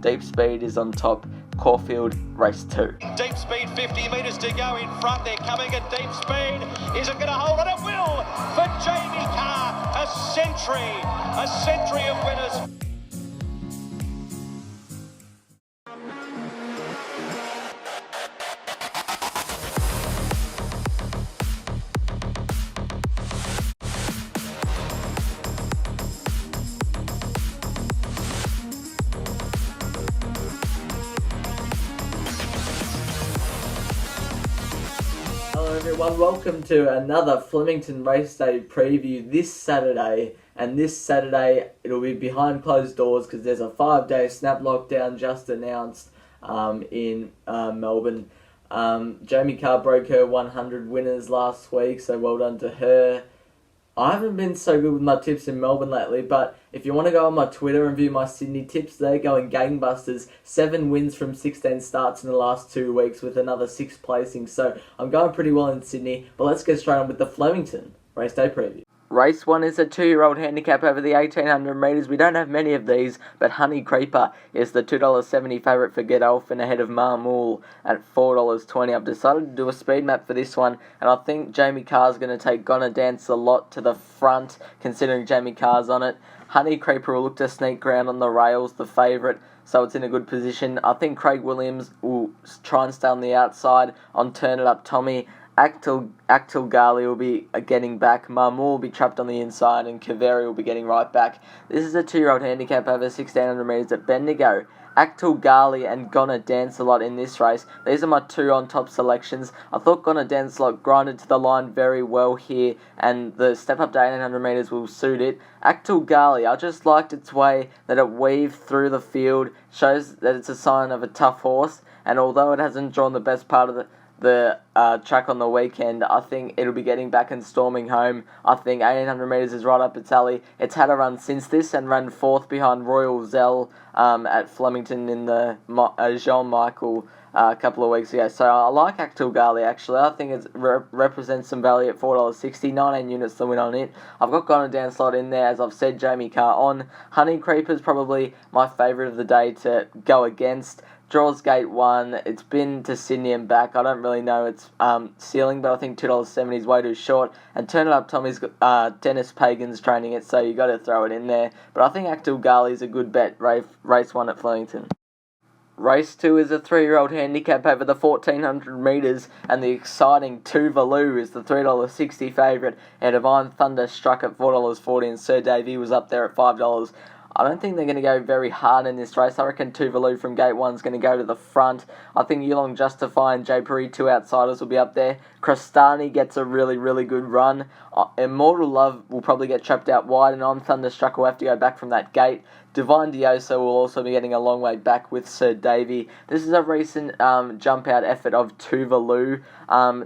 Deep Speed is on top. Caulfield, race 2. Deep Speed, 50 metres to go in front. They're coming at Deep Speed. Is it going to hold it? It will for Jamie Carr. A century of winners. Hello everyone, welcome to another Flemington Raceday preview this Saturday. And this Saturday it'll be behind closed doors because there's a 5-day snap lockdown just announced in Melbourne. Jamie Carr broke her 100 winners last week, so well done to her. I haven't been so good with my tips in Melbourne lately, but if you want to go on my Twitter and view my Sydney tips, they're going gangbusters. 7 wins from 16 starts in the last 2 weeks with another 6 placings. So I'm going pretty well in Sydney, but let's get straight on with the Flemington Race Day preview. Race 1 is a 2-year-old handicap over the 1800 metres. We don't have many of these, but HONEYCREEPER is the $2.70 favourite for Godolphin ahead of Marmool at $4.20. I've decided to do a speed map for this one, and I think Jamie Carr's going to take GONNADANCEALOT to the front, considering Jamie Carr's on it. HONEYCREEPER will look to sneak ground on the rails, the favourite, so it's in a good position. I think Craig Williams will try and stay on the outside on Turn It Up Tommy. AKTOLGALI will be getting back, Marmool will be trapped on the inside, and Kaveri will be getting right back. This is a 2-year-old handicap over 1600 metres at Bendigo. AKTOLGALI and GONNADANCEALOT in this race. These are my 2 on top selections. I thought GONNADANCEALOT grinded to the line very well here, and the step up to 1800 metres will suit it. AKTOLGALI, I just liked its way that it weaved through the field, shows that it's a sign of a tough horse, and although it hasn't drawn the best part of the track on the weekend, I think it'll be getting back and storming home. I think 1800 metres is right up its alley. It's had a run since this and ran 4th behind Royal Zell at Flemington in the Jean Michael a couple of weeks ago. So I like AKTOLGALI actually. I think it represents some value at $4.60, 19 units to win on it. I've got GONNADANCEALOT in there, as I've said, Jamie Carr on. HONEYCREEPER is probably my favourite of the day to go against. Draws gate 1, it's been to Sydney and back. I don't really know its ceiling, but I think $2.70 is way too short. And Turn It Up Tommy's got Dennis Pagan's training it, so you got to throw it in there. But I think AKTOLGALI is a good bet, race 1 at Flemington. Race 2 is a 3-year-old handicap over the 1400 metres, and the exciting TUVALU is the $3.60 favourite ahead of Thunderstruck at $4.40, and Sir Davy was up there at $5. I don't think they're going to go very hard in this race. I reckon TUVALU from gate 1 is going to go to the front. I think Yulong Justify and J. Puri, 2 outsiders, will be up there. Crostani gets a really, really good run. Immortal Love will probably get trapped out wide, and Thunderstruck will have to go back from that gate. Divine DIOSA will also be getting a long way back with Sir Davy. This is a recent jump out effort of TUVALU.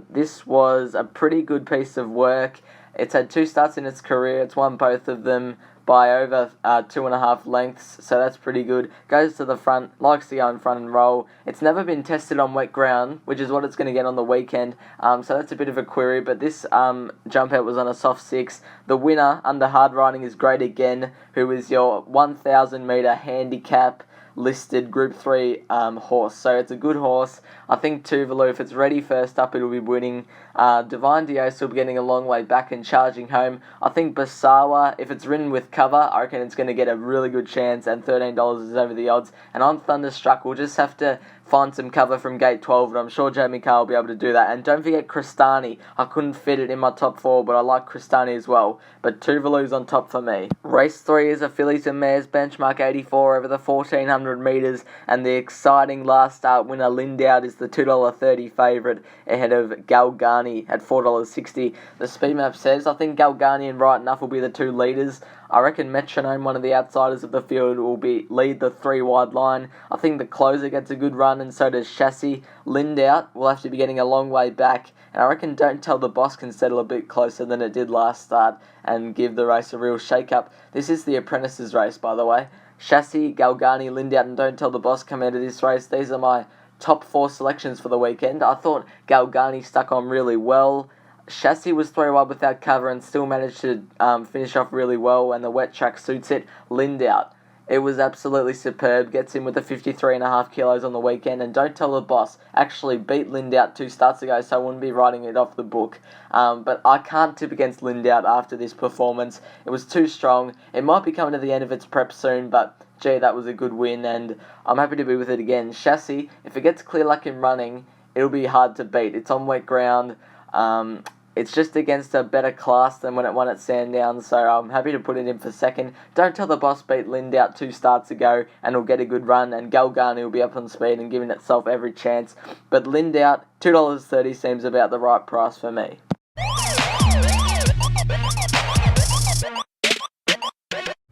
This was a pretty good piece of work. It's had 2 starts in its career. It's won both of them by over 2.5 lengths, so that's pretty good. Goes to the front, likes to go in front and roll. It's never been tested on wet ground, which is what it's going to get on the weekend, so that's a bit of a query, but this jump out was on a soft 6. The winner, under hard riding, is Great Again, who is your 1,000 metre handicap listed Group 3 horse, so it's a good horse. I think TUVALU, if it's ready first up, it'll be winning. Divine DIOSA will be getting a long way back and charging home. I think BASARWA, if it's ridden with cover, I reckon it's going to get a really good chance, and $13 is over the odds. And on Thunderstruck, we'll just have to find some cover from gate 12, and I'm sure Jamie Carr will be able to do that. And don't forget Crostani. I couldn't fit it in my top 4, but I like Crostani as well. But TUVALU's on top for me. Race 3 is a fillies and mares benchmark 84 over the 1400 metres, and the exciting last start winner LINDHOUT is the $2.30 favourite ahead of GALGANI at $4.60. The speed map says I think GALGANI and Right Enough will be the 2 leaders. I reckon Metronome, one of the outsiders of the field, will lead the 3 wide line. I think the closer gets a good run, and so does Chassis. LINDHOUT will have to be getting a long way back, and I reckon Don't Tell the Boss can settle a bit closer than it did last start and give the race a real shake-up. This is the Apprentices race, by the way. Chassis, GALGANI, LINDHOUT, and Don't Tell the Boss come out of this race. These are my top 4 selections for the weekend. I thought GALGANI stuck on really well. Chassis was 3 wide without cover and still managed to finish off really well, and the wet track suits it. LINDHOUT It was absolutely superb. Gets in with the 53.5 kilos on the weekend. And Don't Tell the Boss actually beat LINDHOUT 2 starts ago, so I wouldn't be writing it off the book. But I can't tip against LINDHOUT after this performance. It was too strong. It might be coming to the end of its prep soon, but gee, that was a good win, and I'm happy to be with it again. Chassis, if it gets clear luck in running, it'll be hard to beat. It's on wet ground. It's just against a better class than when it won at Sandown, so I'm happy to put it in for second. Don't Tell the Boss beat LINDHOUT 2 starts ago, and will get a good run, and GALGANI will be up on speed and giving itself every chance. But LINDHOUT, $2.30 seems about the right price for me.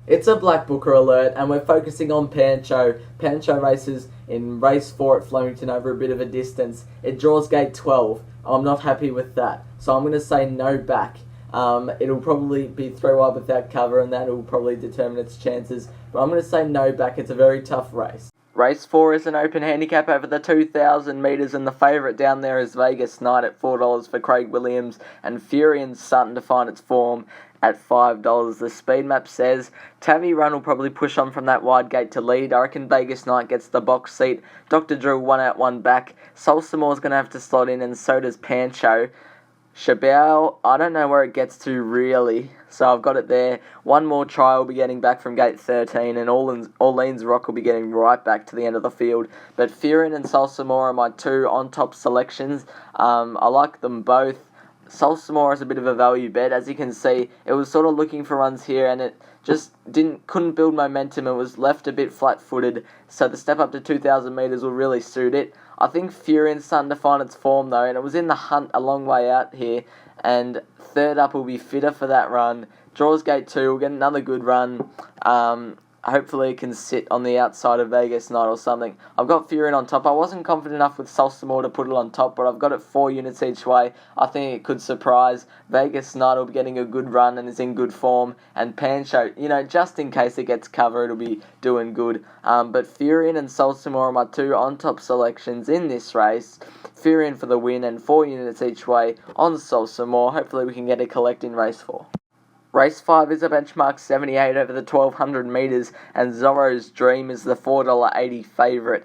It's a BLACKBOOKER alert, and we're focusing on PANCHO. PANCHO races in race 4 at Flemington over a bit of a distance. It draws gate 12. I'm not happy with that, so I'm going to say no back. It'll probably be 3 wide without cover, and that will probably determine its chances. But I'm going to say no back. It's a very tough race. Race 4 is an open handicap over the 2,000 metres, and the favourite down there is Vegas Night at $4 for Craig Williams, and FURRION's starting to find its form at $5. The speed map says Tavi Run will probably push on from that wide gate to lead. I reckon Vegas Night gets the box seat. Dr. Drill 1 out 1 back. SALSAMOR's going to have to slot in, and so does PANCHO. Shabao, I don't know where it gets to really, so I've got it there. One more try will be getting back from gate 13, and Orleans Rock will be getting right back to the end of the field. But FURRION and SALSAMOR are my 2 on-top selections. I like them both. SALSAMOR is a bit of a value bet. As you can see, it was sort of looking for runs here, and it just couldn't build momentum. It was left a bit flat-footed, so the step up to 2,000 metres will really suit it. I think FURRION's starting to find its form though, and it was in the hunt a long way out here, and third up will be fitter for that run. Draws gate 2, will get another good run. Hopefully it can sit on the outside of Vegas Night or something. I've got FURRION on top. I wasn't confident enough with SALSAMOR to put it on top, but I've got it 4 units each way. I think it could surprise. Vegas Night will be getting a good run and is in good form. And PANCHO, just in case it gets cover, it'll be doing good. But FURRION and SALSAMOR are my 2 on-top selections in this race. FURRION for the win and 4 units each way on SALSAMOR. Hopefully we can get a collect in race 4. Race 5 is a benchmark 78 over the 1,200 metres, and ZORRO'S Dream is the $4.80 favourite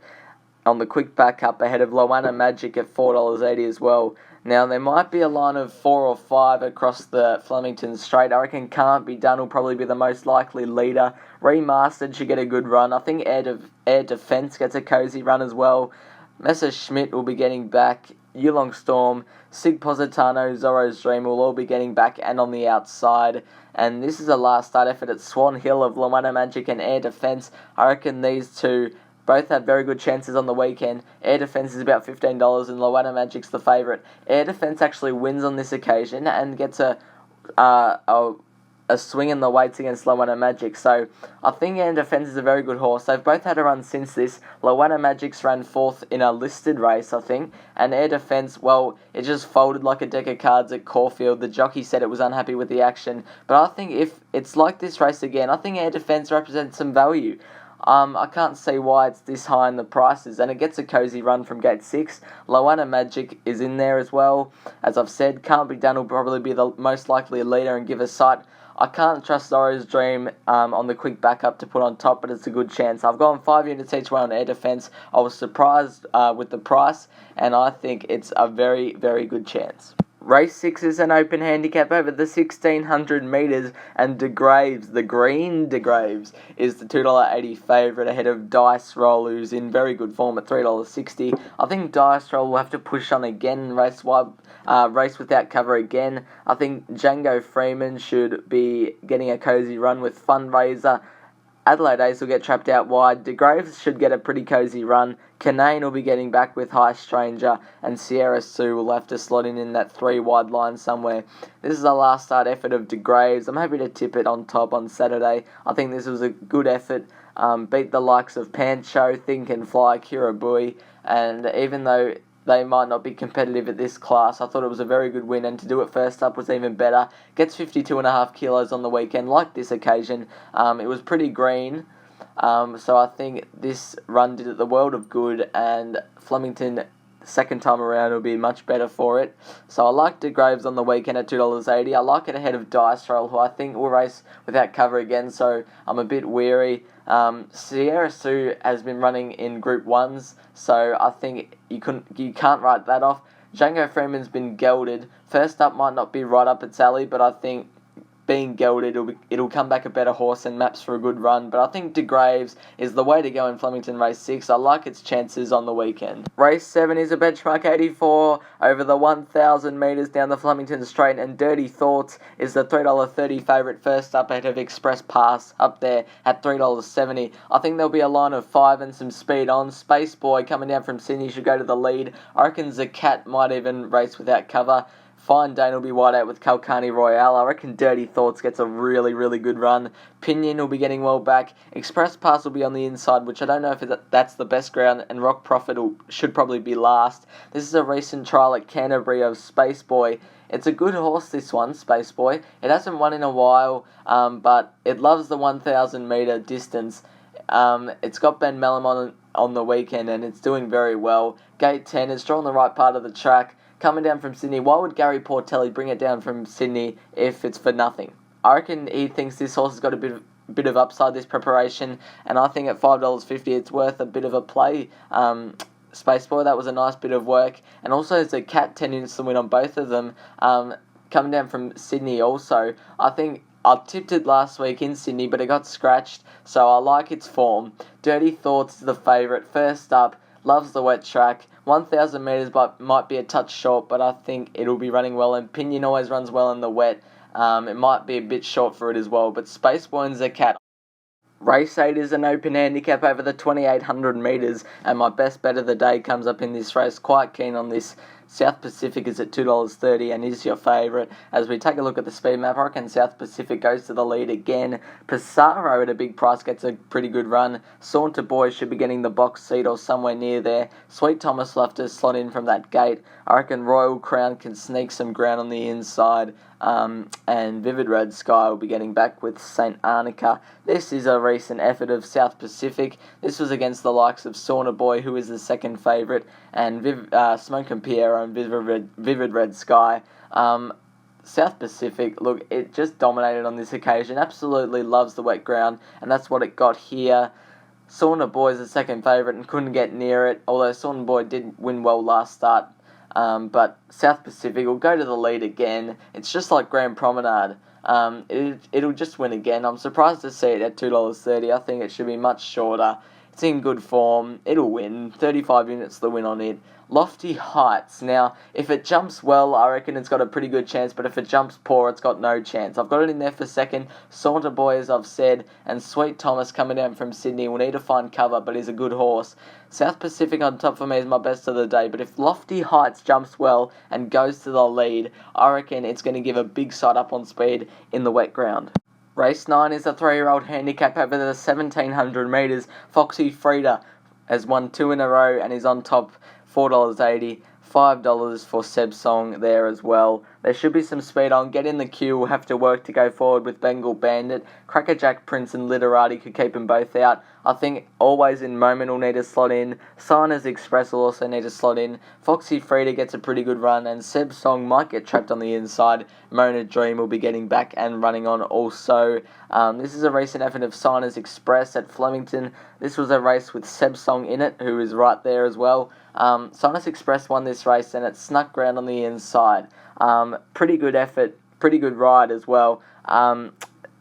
on the quick backup ahead of LOWANNA Magic at $4.80 as well. Now, there might be a line of 4 or 5 across the Flemington straight. I reckon Can't Be Done will probably be the most likely leader. Remastered should get a good run. I think Air Defence gets a cosy run as well. Messerschmitt will be getting back. Yulong Storm, Sig Positano, ZORRO'S Dream will all be getting back and on the outside. And this is a last start effort at Swan Hill of LOWANNA Magic and Air Defence. I reckon these 2 both have very good chances on the weekend. Air Defence is about $15 and LOWANNA Magic's the favourite. Air Defence actually wins on this occasion and gets a swing in the weights against LOWANNA Magic. So I think Air Defence is a very good horse. They've both had a run since this. LOWANNA Magic's ran 4th in a listed race, I think. And Air Defence, well, it just folded like a deck of cards at Caulfield. The jockey said it was unhappy with the action. But I think if it's like this race again, I think Air Defence represents some value. I can't see why it's this high in the prices, and it gets a cosy run from gate 6. LOWANNA Magic is in there as well. As I've said, Can't Be Done will probably be the most likely leader and give a sight. I can't trust ZORRO'S Dream on the quick backup to put on top, but it's a good chance. I've gone 5 units each way on Air Defence. I was surprised with the price, and I think it's a very, very good chance. Race 6 is an open handicap over the 1,600 metres, and DEGRAVES, the green DEGRAVES, is the $2.80 favourite ahead of Dice Roll, who's in very good form at $3.60. I think Dice Roll will have to push on again, race without cover again. I think DJANGO FREEMAN should be getting a cosy run with Fundraiser. Adelaide Ace will get trapped out wide. DEGRAVES should get a pretty cosy run. Canane will be getting back with High Stranger, and Sierra Sue will have to slot in that 3 wide line somewhere. This is a last start effort of DEGRAVES. I'm happy to tip it on top on Saturday. I think this was a good effort. Beat the likes of Pancho, Think and Fly, Kirabui, and even though they might not be competitive at this class, I thought it was a very good win, and to do it first up was even better. Gets 52.5 kilos on the weekend, like this occasion. It was pretty green, so I think this run did it the world of good, and Flemington the second time around it'll be much better for it. So I like DEGRAVES on the weekend at $2.80. I like it ahead of DIOSA, who I think will race without cover again, so I'm a bit weary. Sierra Sue has been running in Group 1s, so I think you can't write that off. Django Freeman's been gelded. First up might not be right up its alley, but I think being gelded, it'll come back a better horse and maps for a good run. But I think DEGRAVES is the way to go in Flemington Race 6. I like its chances on the weekend. Race 7 is a benchmark 84 over the 1,000 metres down the Flemington Straight, and Dirty Thoughts is the $3.30 favourite, first up ahead of Express Pass up there at $3.70. I think there'll be a line of 5 and some speed on. Space Boy coming down from Sydney should go to the lead. I reckon Zakat might even race without cover. Fine Dane will be wide out with GALGANI Royale. I reckon Dirty Thoughts gets a really, really good run. Pinion will be getting well back. Express Pass will be on the inside, which I don't know if that's the best ground, and Rock Profit should probably be last. This is a recent trial at Canterbury of Space Boy. It's a good horse, this one, Space Boy. It hasn't won in a while, but it loves the 1,000 metre distance. It's got Ben Melham on the weekend, and it's doing very well. Gate 10 is drawn the right part of the track. Coming down from Sydney, why would Gary Portelli bring it down from Sydney if it's for nothing? I reckon he thinks this horse has got a bit of upside this preparation, and I think at $5.50 it's worth a bit of a play. Space Boy, that was a nice bit of work, and also it's a Cat 10 instant win on both of them. Coming down from Sydney also, I think I tipped it last week in Sydney, but it got scratched, so I like its form. Dirty Thoughts is the favourite, first up, loves the wet track. 1,000 metres might be a touch short, but I think it'll be running well, and Pinion always runs well in the wet. It might be a bit short for it as well, but Space Boy and Zakat. Race 8 is an open handicap over the 2,800 metres, and my best bet of the day comes up in this race. Quite keen on this. South Pacific is at $2.30 and is your favourite. As we take a look at the speed map, I reckon South Pacific goes to the lead again. Passaro at a big price gets a pretty good run. Saunter Boy should be getting the box seat or somewhere near there. Sweet Thomas will have to slot in from that gate. I reckon Royal Crown can sneak some ground on the inside. And Vivid Red Sky will be getting back with St. Arnica. This is a recent effort of South Pacific. This was against the likes of Saunter Boy, who is the second favourite, and Smoke and Piero and Vivid Red Sky. South Pacific, look, it just dominated on this occasion. Absolutely loves the wet ground, and that's what it got here. Saunter Boy is the second favourite and couldn't get near it, although Saunter Boy did win well last start. But South Pacific will go to the lead again. It's just like Grand Promenade. It'll just win again. I'm surprised to see it at $2.30. I think it should be much shorter. It's in good form. It'll win. 35 units the win on it. Lofty Heights. Now, if it jumps well, I reckon it's got a pretty good chance, but if it jumps poor, it's got no chance. I've got it in there for second. Saunter Boy, as I've said, and Sweet Thomas coming down from Sydney will need to find cover, but he's a good horse. South Pacific on top for me is my best of the day, but if Lofty Heights jumps well and goes to the lead, I reckon it's going to give a big side up on speed in the wet ground. Race 9 is a 3-year-old handicap over the 1,700 metres. Foxy FREEDA has won 2 in a row and is on top, $4.80. $5 for Seb Song there as well. There should be some speed on. Get in the queue. We'll have to work to go forward with Bengal Bandit. Crackerjack Prince and Literati could keep them both out. I think Always in Moment will need to slot in. SEINERS Express will also need to slot in. Foxy FREEDA gets a pretty good run, and Seb Song might get trapped on the inside. Mona Dream will be getting back and running on also. This is a recent effort of SEINERS Express at Flemington. This was a race with Seb Song in it, who is right there as well. SEINERS Express won this race and it snuck ground on the inside. Pretty good effort, pretty good ride as well.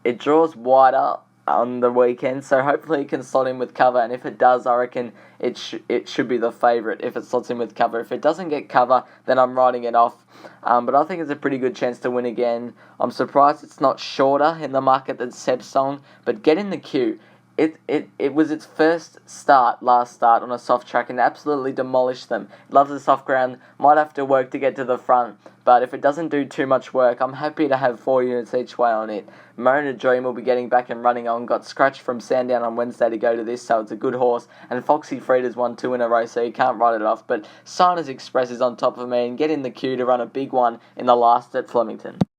It draws wider on the weekend, so hopefully it can slot in with cover, and if it does, I reckon it should be the favourite if it slots in with cover. If it doesn't get cover, then I'm writing it off, but I think it's a pretty good chance to win again. I'm surprised it's not shorter in the market than Seb Song, but get in the queue. It was its first last start on a soft track, and absolutely demolished them. It loves the soft ground, might have to work to get to the front, but if it doesn't do too much work, I'm happy to have 4 units each way on it. Mona Dream will be getting back and running on, got scratched from Sandown on Wednesday to go to this, so it's a good horse, and Foxy FREEDA's won 2 in a row, so you can't write it off, but SEINERS Express is on top of me, and get in the queue to run a big one in the last at Flemington.